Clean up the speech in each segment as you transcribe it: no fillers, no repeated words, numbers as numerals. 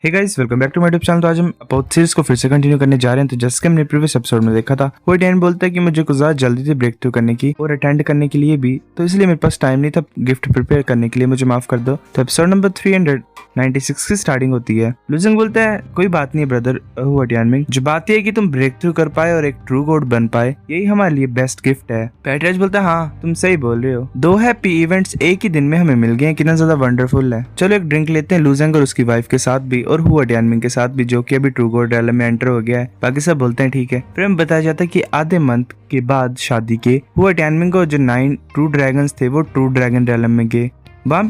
Hey guys, welcome back to my YouTube channel. तो आज हम अबाउट सीरीज को फिर से कंटिन्यू करने जा रहे हैं। तो जैसे कि हमने प्रीवियस एपिसोड में देखा था, वो डैन बोलता है कि मुझे कुछ ज्यादा जल्दी थी ब्रेक थ्रू करने की और अटेंड करने के लिए भी, तो इसलिए मेरे पास टाइम नहीं था गिफ्ट प्रिपेयर करने के लिए, मुझे माफ कर दो। तो एपिसोड नंबर 396 की स्टार्टिंग होती है। लुजिंग बोलता है कोई बात नहीं ब्रदर हुआ टियानमिंग, जो बात यह है कि तुम ब्रेक थ्रू कर पाए और एक ट्रू गॉड बन पाए, यही हमारे लिए बेस्ट गिफ्ट है। पैट्रियज बोलता है हाँ तुम सही बोल रहे हो, दो हैप्पी इवेंट्स एक ही दिन में हमें मिल गए हैं, कितना ज्यादा वंडरफुल है। चलो एक ड्रिंक लेते हैं लुजिंग और उसकी वाइफ के साथ भी, और हुआ टियानमिंग के साथ भी, जो कि अभी ट्रू गॉड रैलम में एंटर हो गया है। बाकी सब बोलते हैं ठीक है। फिर हमें बताया जाता है कि आधे मंथ के बाद शादी के हुआ टियानमिंग को जो 9 ट्रू ड्रैगन्स थे वो ट्रू ड्रैगन रैलम में गए। वहां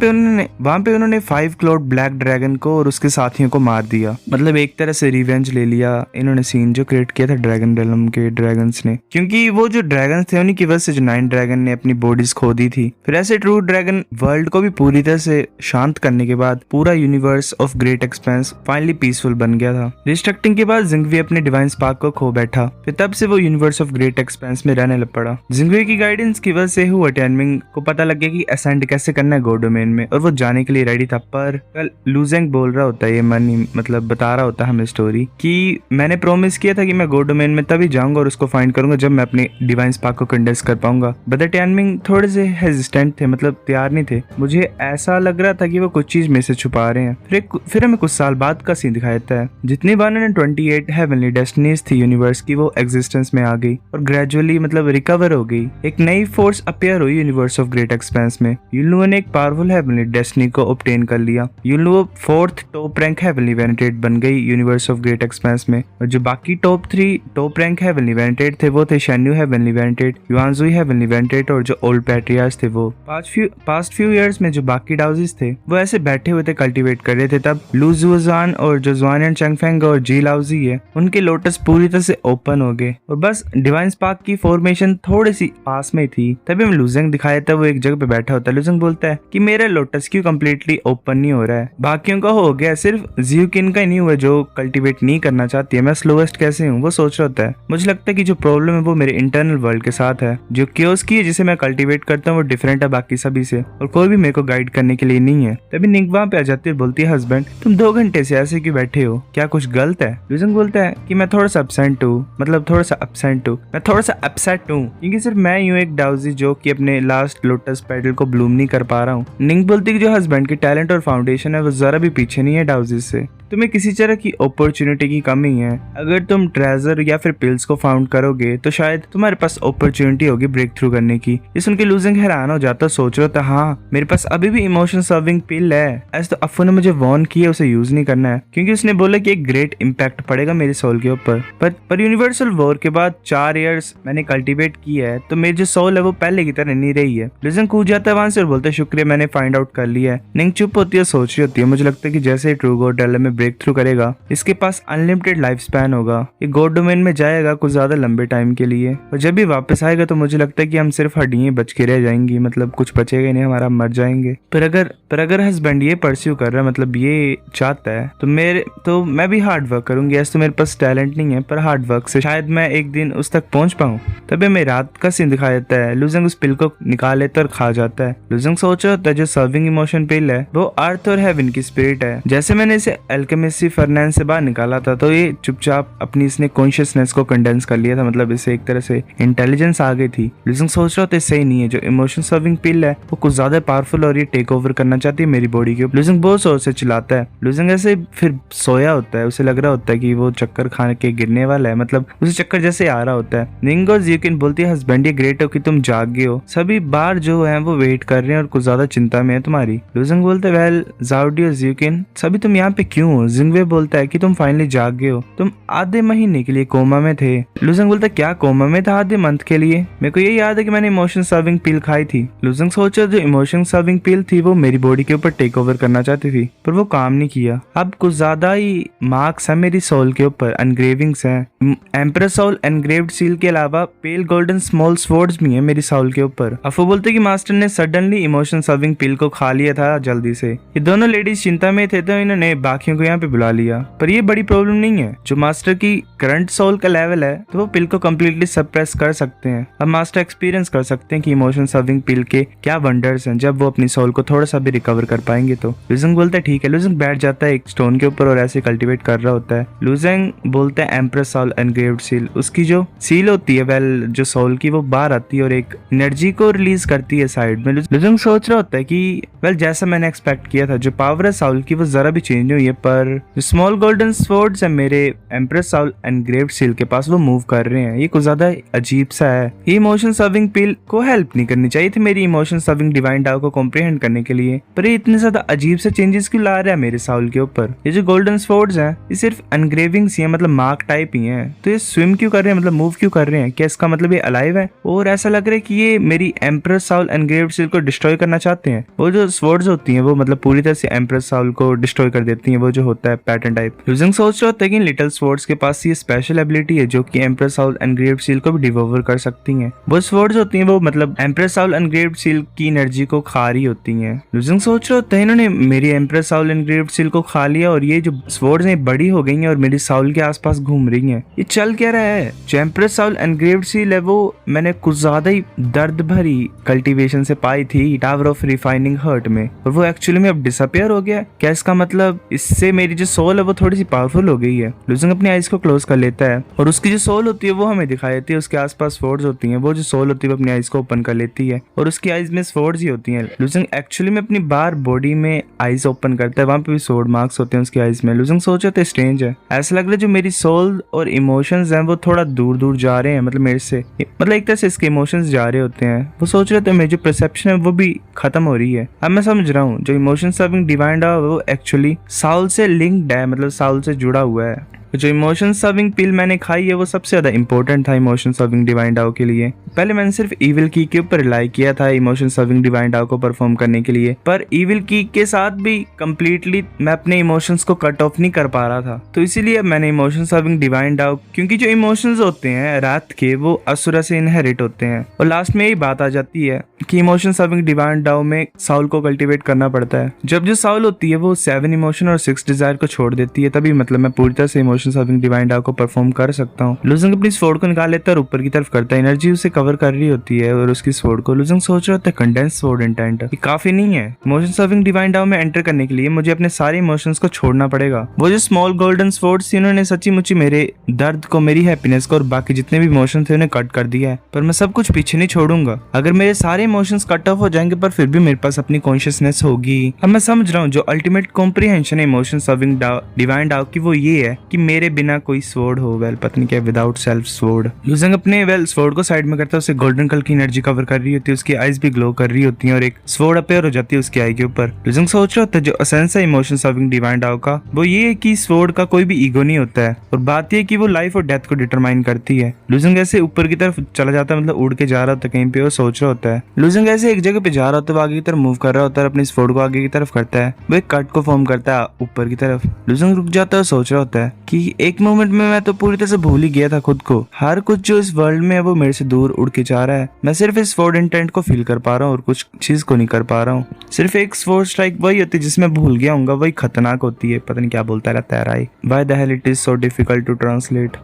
पे उन्होंने 5 क्लोड ब्लैक ड्रैगन को और उसके साथियों को मार दिया। मतलब एक तरह से रिवेंज ले लिया इन्होंने, सीन जो क्रिएट किया था ड्रैगन रैलम के ड्रैगन्स ने, क्योंकि वो जो ड्रैगन्स थे उन्हीं की वजह से जो 9 ड्रैगन ने अपनी बॉडीज खो दी थी। फिर ऐसे ट्रू ड्रैगन वर्ल्ड को भी पूरी तरह से शांत करने के बाद पूरा universe of great expense finally peaceful बन गया था। रिस्ट्रक्टिंग के बाद जिंगवी अपने डिवाइन स्पार्क को खो बैठा। फिर तब से वो यूनिवर्स ऑफ ग्रेट एक्सपेंस में रहने लग पड़ा। जिंगवी की गाइडेंस की वजह से हुआ टियानमिंग को पता लग गया कि असेंड कैसे करना है गॉड डोमेन में, और वो जाने के लिए रेडी था। पर कल लुजेंग बोल रहा होता है, ये मन ही मतलब बता रहा होता है हमें स्टोरी, कि मैंने प्रॉमिस किया था कि मैं गॉड डोमेन में तभी जाऊंगा और उसको फाइंड करूंगा जब मैं अपने डिवाइन स्पार्क को कंडेंस कर पाऊंगा। बट टियानमिंग थोड़े से हेजिस्टेंट थे, मतलब तैयार नहीं थे। मुझे ऐसा लग रहा था कि वो कुछ चीज में से छुपा रहे हैं। फिर हमें कुछ साल बाद का सीन दिखाया जाता है। जितनी बार 28 हेवनली डेस्टिनीज थी यूनिवर्स की, वो एग्जिस्टेंस में आ गई और ग्रेजुअली मतलब रिकवर हो गई। एक नई फोर्स अपियर हुई यूनिवर्स ऑफ ग्रेट एक्सपेंस में। यूलुओ ने एक पावरफुल हेवनली डेस्टिनी को ऑब्टेन कर लिया। यूलुओ 4th टॉप रैंक हेवनली वेनेटेड बन गई यूनिवर्स ऑफ ग्रेट एक्सपेंस में। और जो बाकी टॉप 3 टॉप रैंक हेवनली वेनेटेड थे वो थे शेन्यू हेवनली वेनेटेड, युआनजुई हेवनली वेनेटेड और जो ओल्ड पैट्रियार्च थे वो। पास्ट फ्यू इयर्स में जो बाकी डाउजीज थे वो ऐसे बैठे हुए थे, कल्टीवेट कर रहे थे। तब लू जुआन और जो जुआन एंड चंगफेंग और जी लाउजी है, उनके लोटस पूरी तरह से ओपन हो गए और बस डिवाइन स्पार्क की फॉर्मेशन थोड़ी सी पास में थी। तभी हम लुजेंग दिखाया था, वो एक जगह पे बैठा होता है। लुजेंग बोलता है कि मेरा लोटस क्यों कंप्लीटली ओपन नहीं हो रहा है, बाकियों का हो गया, सिर्फ जियोकिन का ही नहीं हुआ जो कल्टीवेट नहीं करना चाहती है। मैं स्लोएस्ट कैसे हूँ वो सोच रहा होता है। मुझे लगता है कि जो प्रॉब्लम है वो मेरे इंटरनल वर्ल्ड के साथ है। जो क्योस की है जिसे मैं कल्टीवेट करता हूँ वो डिफरेंट है बाकी सभी से, और कोई भी मेरे को गाइड करने के लिए नहीं है। तभी निक वहाँ पे आ जाती है, बोलती है हस्बैंड तुम 2 घंटे से ऐसे क्यों बैठे हो, क्या कुछ गलत है? लुजेंग बोलता है कि मैं थोड़ा सा अपसेंट हूँ, मतलब थोड़ा सा अपसेंट हूँ, मैं थोड़ा सा अपसेट हूँ क्योंकि सिर्फ मैं ही हूँ एक डाउजी जो कि अपने लास्ट लोटस पेडल को ब्लूम नहीं कर पा रहा हूँ। निक बोलती है कि जो हस्बैंड की टैलेंट और फाउंडेशन है वो जरा भी पीछे नहीं है डाउजीज से। तुम्हें किसी तरह की अपॉर्चुनिटी की कमी है। अगर तुम ट्रेजर या फिर पिल्स को फाउंड करोगे तो शायद तुम्हारे पास अपॉर्चुनिटी होगी ब्रेक थ्रू करने की। ये सुन के लुजिंग हैरान हो जाता, सोच रहा था हाँ मेरे पास अभी भी इमोशन सर्विंग पिल है। ऐसे तो अफू ने मुझे वार्न किया उसे यूज नहीं करना है, क्योंकि उसने बोला कि एक ग्रेट इम्पैक्ट पड़ेगा मेरे सोल के ऊपर। पर यूनिवर्सल वॉर के बाद 4 इयर्स मैंने कल्टीवेट किया है, तो मेरी जो सोल है वो पहले की तरह नहीं रही है। लुजिंग कूद जाता है वहां से और बोलता है शुक्रिया मैंने फाइंड आउट कर लिया है। निंग चुप होती है, सोच रही होती है। मुझे लगता है कि जैसे ट्रू गॉड रैलम में ब्रेक थ्रू करेगा इसके पास अनलिमिटेड लाइफ स्पैन होगा। ये गॉड डोमेन में जाएगा कुछ ज्यादा लंबे टाइम के लिए, और जब भी वापस आएगा तो मुझे लगता है कि हम सिर्फ हड्डियां बच के रह जाएंगी, मतलब कुछ बचेगा नहीं, हमारा मर जाएंगे। पर अगर हस्बैंड ये परस्यू कर रहा है, मतलब ये चाहता है, तो मैं भी हार्ड वर्क करूंगी। ऐसे तो मेरे पास टैलेंट नहीं है, पर हार्ड वर्क से शायद मैं एक दिन उस तक पहुंच पाऊं। तभी हमें रात का सीन दिखाया जाता है। लुजिंग उस पिल को निकाल लेता और खा जाता है। लुजिंग सोच रहा होता है जो सर्विंग इमोशन पिल है वो अर्थ और हेवन की स्पिरिट है। जैसे मैंने इसे अल्केमिस्ट फर्नेंस से बाहर निकाला था तो ये चुपचाप अपनी इसने कॉन्शियसनेस को कंडेंस कर लिया था, मतलब इसे एक तरह से इंटेलिजेंस आ गई थी। लुजिंग सोच रहा होता सही नहीं है, जो इमोशन सर्विंग पिल है वो कुछ ज्यादा पावरफुल और ये टेक ओवर करना चाहती है मेरी बॉडी के ऊपर। लुजिंग बहुत जोर से चिल्लाता है। लुजिंग ऐसे फिर सोया होता है, उसे लग रहा होता है कि वो चक्कर खाने के गिरने वाला है, मतलब उसे चक्कर जैसे आ रहा होता है। निंग और जियोकिन बोलती है हस्बैंड ये ग्रेट हो कि तुम जाग गए हो, सभी बार जो है वो वेट कर रहे हैं और कुछ ज्यादा चिंता में है तुम्हारी। लुजिंग बोलते है वेल जाओडी और जियोकिन सभी तुम यहाँ पे क्यों हो? जिंगवे बोलता है कि तुम फाइनली जाग गए हो, तुम आधे महीने के लिए कोमा में थे। लुजिंग बोलता है क्या कोमा में था आधे मंथ के लिए? मेरे को ये याद है कि मैंने इमोशन सर्विंग पिल खाई थी। लुजिंग सोचा जो इमोशन सर्विंग पिल थी वो मेरी बॉडी के ऊपर टेक ओवर करना चाहती थी, पर वो काम नहीं किया। अब कुछ ज्यादा ही मार्क्स है मेरी सोल के ऊपर, एनग्रेविंग्स हैं। एम्परर सोल एनग्रेव्ड सील के अलावा पेल गोल्डन स्मॉल स्वॉर्ड्स भी हैं मेरी सोल के ऊपर। अफो बोलते कि मास्टर ने सडनली इमोशन सर्विंग सॉल्विंग पिल को खा लिया था जल्दी से। ये दोनों लेडीज चिंता में थे तो इन्होंने बाकियों को यहाँ पे बुला लिया। पर ये बड़ी प्रॉब्लम नहीं है, जो मास्टर की करंट सोल का लेवल है तो वो पिल को कम्प्लीटली सप्रेस कर सकते हैं। अब मास्टर एक्सपीरियंस कर सकते हैं कि इमोशन सॉल्विंग पिल के क्या वंडर्स हैं जब वो अपनी सोल को थोड़ा सा भी रिकवर कर पाएंगे। तो लुजेंग बोलता है ठीक है। लुजेंग बैठ जाता है एक स्टोन के ऊपर और ऐसे कल्टीवेट कर रहा होता है। लुजेंग बोलता है एम्प्रेस सोल एनग्रेव्ड सील, उसकी जो सील होती है वेल जो सोल की वो बाहर आती है और एक एनर्जी को रिलीज करती है साइड में। लुजेंग सोच रहा होता है कि वेल जैसा मैंने एक्सपेक्ट किया था, जो पावर है सोल की वो जरा भी चेंज नहीं हुई है, पर जो स्मॉल गोल्डन स्वॉर्ड्स है मेरे एम्प्रेस सोल एनग्रेव्ड सील के पास वो मूव कर रहे हैं। ये कुछ ज्यादा अजीब सा है। ये इमोशन सॉल्विंग पिल को हेल्प नहीं करनी चाहिए थी मेरी इमोशन सॉल्विंग डिवाइन डाउ को कॉम्प्रिहेंड करने के लिए, पर ये इतने ज्यादा अजीब से चेंजेस क्यों ला रहा है मेरे सोल के ऊपर। ये जो गोल्डन स्वॉर्ड्स हैं ये सिर्फ एनग्रेविंग्स ही हैं, मतलब मार्क टाइप ही हैं, तो ये स्विम क्यों कर रहे हैं, मतलब मूव क्यों कर रहे हैं? क्या इसका मतलब ये अलाइव है? और ऐसा लग रहा है कि ये मेरी एम्प्रेस सोल एनग्रेव्ड सील को डिस्ट्रॉय करना चाहते हैं। वो जो स्वॉर्ड्स होती हैं वो मतलब पूरी तरह से एम्प्रेस सोल को डिस्ट्रॉय कर देती हैं, वो जो होता है पैटर्न टाइप। लुजेंग सोच रहा होता है कि लिटिल स्वॉर्ड्स के पास ये स्पेशल एबिलिटी है जो कि एम्प्रेस सोल एनग्रेव्ड सील को भी डिवोवर कर सकती हैं। वो स्वॉर्ड्स होती हैं वो मतलब एम्प्रेस सोल एनग्रेव्ड सील की एनर्जी को खा रही होती हैं। लुजेंग सोच रहा होता है इन्होंने मेरी एम्प्रेस सोल एनग्रेव्ड सील को खा लिया और ये जो स्वॉर्ड्स हैं बड़ी हो गई हैं और मेरी सोल के आसपास घूम रही हैं। ये चल क्या रहा है? जो एम्प्रेस सोल एनग्रेव्ड सील है वो मैंने कुछ ज्यादा ही दर्द भरी कल्टीवेशन से पाई थी टावर ऑफ रिफाइनिंग हर्ट में, और वो एक्चुअली में अब डिसअपियर हो गया। क्या इसका मतलब इससे मेरी जो सोल है वो थोड़ी सी पावरफुल हो गई है? लुजेंग अपनी आईज को क्लोज कर लेता है और उसकी जो सोल होती है वो हमें दिखाई देती है। उसके आसपास स्वॉर्ड्स होती हैं, वो जो सोल होती है वो अपनी आईज को ओपन कर लेती है और उसकी आईज में स्वॉर्ड्स ही होती हैं। लुजेंग एक्चुअली में अपनी बार बॉडी में आईज ओपन करता है, वहां पे भी स्वॉर्ड मार्क्स होते हैं उसकी आईज में। लुजेंग सोच रहे थे स्ट्रेंज है, ऐसा लग रहा है जो मेरी सोल और इमोशंस हैं वो थोड़ा दूर दूर जा रहे हैं, मतलब मेरे से, मतलब एक तरह से इसके इमोशंस जा रहे होते हैं। वो सोच रहे थे मेरी जो परसेप्शन है वो भी खत्म हो रही है। अब मैं समझ रहा हूँ जो इमोशन सॉल्विंग डिवाइन डाउ वो एक्चुअली साउल से लिंक्ड है, मतलब साउल से जुड़ा हुआ है। जो इमोशन सॉल्विंग पिल मैंने खाई है वो सबसे ज्यादा इंपॉर्टेंट था इमोशन सॉल्विंग डिवाइन डाउ के लिए। पहले मैंने सिर्फ इविल की के ऊपर रिलाई किया था इमोशन सॉल्विंग डिवाइन डाउ को परफॉर्म करने के लिए, पर इविल की के साथ भी कंप्लीटली मैं अपने इमोशंस को कट ऑफ नहीं कर पा रहा था। तो इसीलिए अब मैंने इमोशन सॉल्विंग डिवाइन डाउ, क्योंकि जो इमोशंस होते हैं रात के वो असुरा से इनहेरिट होते हैं, और लास्ट में यही बात आ जाती है कि इमोशन सॉल्विंग डिवाइन डाउ में साउल को कल्टीवेट करना पड़ता है। जब जो साउल होती है वो 7 इमोशन और 6 डिजायर को छोड़ देती है, तभी मतलब मैं पूरी तरह से इमोशन सॉल्विंग डिवाइन डाउ को परफॉर्म कर सकता हूँ। लुजेंग अपनी स्वॉर्ड को निकाल लेता है और ऊपर की तरफ करता है, एनर्जी उसे कवर कर रही होती है और उसकी स्वॉर्ड को। लुजेंग सोच रहा होता है कंडेंस स्वॉर्ड इंटेंट ये काफी नहीं है, इमोशन सॉल्विंग डिवाइन डाउ में एंटर करने के लिए मुझे अपने सारे इमोशंस को छोड़ना पड़ेगा। वो जो स्मॉल गोल्डन स्वॉर्ड्स इन्होंने सच्ची मुच्ची मेरे दर्द को, मेरी हैप्पीनेस को और बाकी जितने भी इमोशन थे उन्हें कट कर दिया है, पर मैं सब कुछ पीछे नहीं छोड़ूंगा। अगर मेरे सारे इमोशंस कट ऑफ हो जाएंगे पर फिर भी मेरे पास अपनी कॉन्शियसनेस होगी। अब मैं समझ रहा हूँ जो अल्टीमेट कॉम्प्रिहेंशन है इमोशन सॉल्विंग डिवाइन डाउ की वो ये है कि मेरे बिना कोई स्वॉर्ड हो, वेल पता नहीं क्या, विदाउट सेल्फ स्वॉर्ड। लुजेंग अपने वेल स्वॉर्ड को साइड में करता है, उसे गोल्डन कलर की एनर्जी कवर कर रही होती है, उसकी आईज भी ग्लो कर रही होती है और एक स्वॉर्ड अपीयर हो जाती है उसकी आई के ऊपर। लुजेंग सोच रहा होता है जो एसेंस है इमोशन सॉल्विंग डिवाइन डाउ का वो ये है कि स्वॉर्ड का कोई भी ईगो नहीं होता है, और बात ये कि वो लाइफ और डेथ को डिटरमाइन करती है। लुजेंग ऐसे ऊपर की तरफ चला जाता है, मतलब उड़ के जा रहा होता है कहीं पे, और सोच रहा होता है। लुजेंग ऐसे एक जगह पे जा रहा होता है, वो आगे की तरफ मूव कर रहा होता है, अपनी स्वॉर्ड को आगे की तरफ करता है, वो एक कट को फॉर्म करता है ऊपर की तरफ। लुजेंग रुक जाता है और सोच रहा होता है कि एक मोमेंट में मैं तो पूरी तरह से भूल ही गया था खुद को। हर कुछ जो इस वर्ल्ड में है वो मेरे से दूर उड़ के जा रहा है। मैं सिर्फ इस स्वॉर्ड इंटेंट को फील कर पा रहा हूँ और कुछ चीज को नहीं कर पा रहा हूँ। सिर्फ एक स्वॉर्ड स्ट्राइक वही होती है जिसमें भूल गया हूँ, वही खतरनाक होती है। पता नहीं क्या बोलता रहता है राय, why the hell it is so difficult to translate.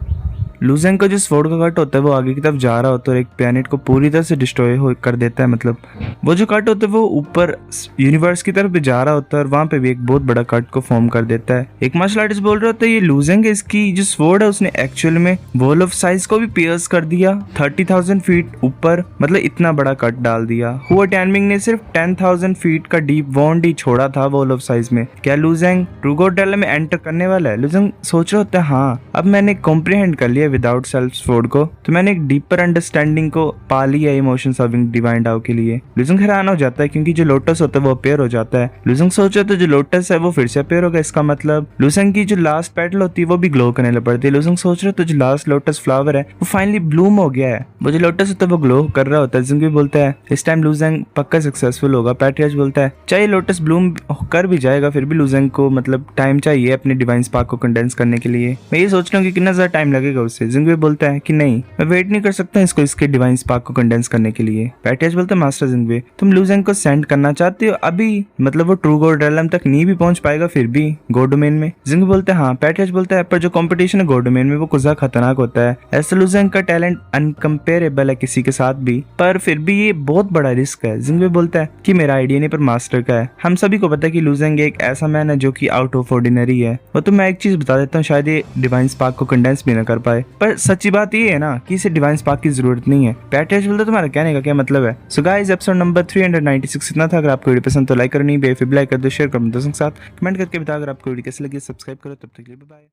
लुजेंग का जो स्वॉर्ड का कट होता है वो आगे की तरफ जा रहा होता है और एक प्लैनेट को पूरी तरह से डिस्ट्रॉय कर देता है। मतलब वो जो कट होता है वो ऊपर यूनिवर्स की तरफ भी जा रहा होता है और वहां पे भी एक बहुत बड़ा कट को फॉर्म कर देता है। एक मार्शल आर्टिस्ट बोल रहा होता है ये लुजेंग इसकी जो स्वॉर्ड है उसने एक्चुअल में वॉल ऑफ साइज को भी पियर्स कर दिया 30,000 फीट ऊपर, मतलब इतना बड़ा कट डाल दिया। हुआ टैनमिंग ने सिर्फ 10,000 फीट का डीप वॉन्ड ही छोड़ा था वॉल ऑफ साइज में। क्या लुजेंग ट्रूगोडेला में एंटर करने वाला है? लुजेंग सोच रहा होता है हाँ, अब मैंने कॉम्प्रिहेंड कर लिया विदाउट सेल्फ स्वॉर्ड को, तो मैंने एक डीपर अंडरस्टैंडिंग को पा लिया इमोशन सॉल्विंग डिवाइन डाउ के लिए। लुजेंग हैरान हो जाता है क्योंकि जो लोटस होता है वो अपीयर हो जाता है। लुजेंग सोच रहा था जो लोटस है वो फिर से अपीयर होगा, इसका मतलब लुजेंग की जो लास्ट पेटल होती है वो भी ग्लो करने लग पड़ती है। लुजेंग सोच रहा था जो लास्ट लोटस फ्लावर है वो फाइनली ब्लूम हो गया है। वो जो लोटस होता है वो ग्लो कर रहा होता है। जिंग भी बोलता है इस टाइम लुजेंग पक्का सक्सेसफुल होगा। पैट्रियस बोलता है चाहे लोटस ब्लूम कर भी जाएगा फिर भी लुजेंग को मतलब टाइम चाहिए अपने डिवाइन स्पार्क को कंडेंस करने के लिए। मैं ये सोच रहा हूँ कि कितना ज्यादा टाइम लगेगा उसे। से। जिंगवे बोलता है कि नहीं, मैं वेट नहीं कर सकता इसको इसके डिवाइन स्पार्क को कंडेंस करने के लिए। पैट्रियाच बोलता है मास्टर जिंगवे, तुम लू जेंग को सेंड करना चाहते हो अभी? मतलब वो ट्रू गॉड रेलम तक नहीं भी पहुंच पाएगा फिर भी गॉड डोमेन में? जिंगवे बोलता है हाँ। पैट्रियाच बोलता है पर जो कंपटीशन है गॉड डोमेन में वो कुछ खतरनाक होता है। ऐसा लू जेंग का टैलेंट अनकंपेरेबल है किसी के साथ भी, पर फिर भी ये बहुत बड़ा रिस्क है। जिंगवे बोलता है कि मेरा आइडिया नहीं पर मास्टर का है। हम सभी को पता है कि लू जेंग एक ऐसा मैन है जो कि आउट ऑफ ऑर्डिनरी है। वो तो मैं एक चीज बता देता हूँ, शायद ये डिवाइन स्पार्क को कंडेंस भी ना कर पाए, पर सच्ची बात ये है ना कि इसे डिवाइन स्पार्क की जरूरत नहीं है। पैट्रियाच बोलता है तुम्हारा कहने का क्या मतलब है? सो गाइस एपिसोड नंबर 396 इतना था। अगर आपको वीडियो पसंद तो लाइक करो, नहीं बेफिर लाइक कर दो, शेयर करो दोस्तों के साथ, कमेंट करके बताओ अगर आपको वीडियो कैसी लगी, सब्सक्राइब करो। तब तक के लिए बाय बाय।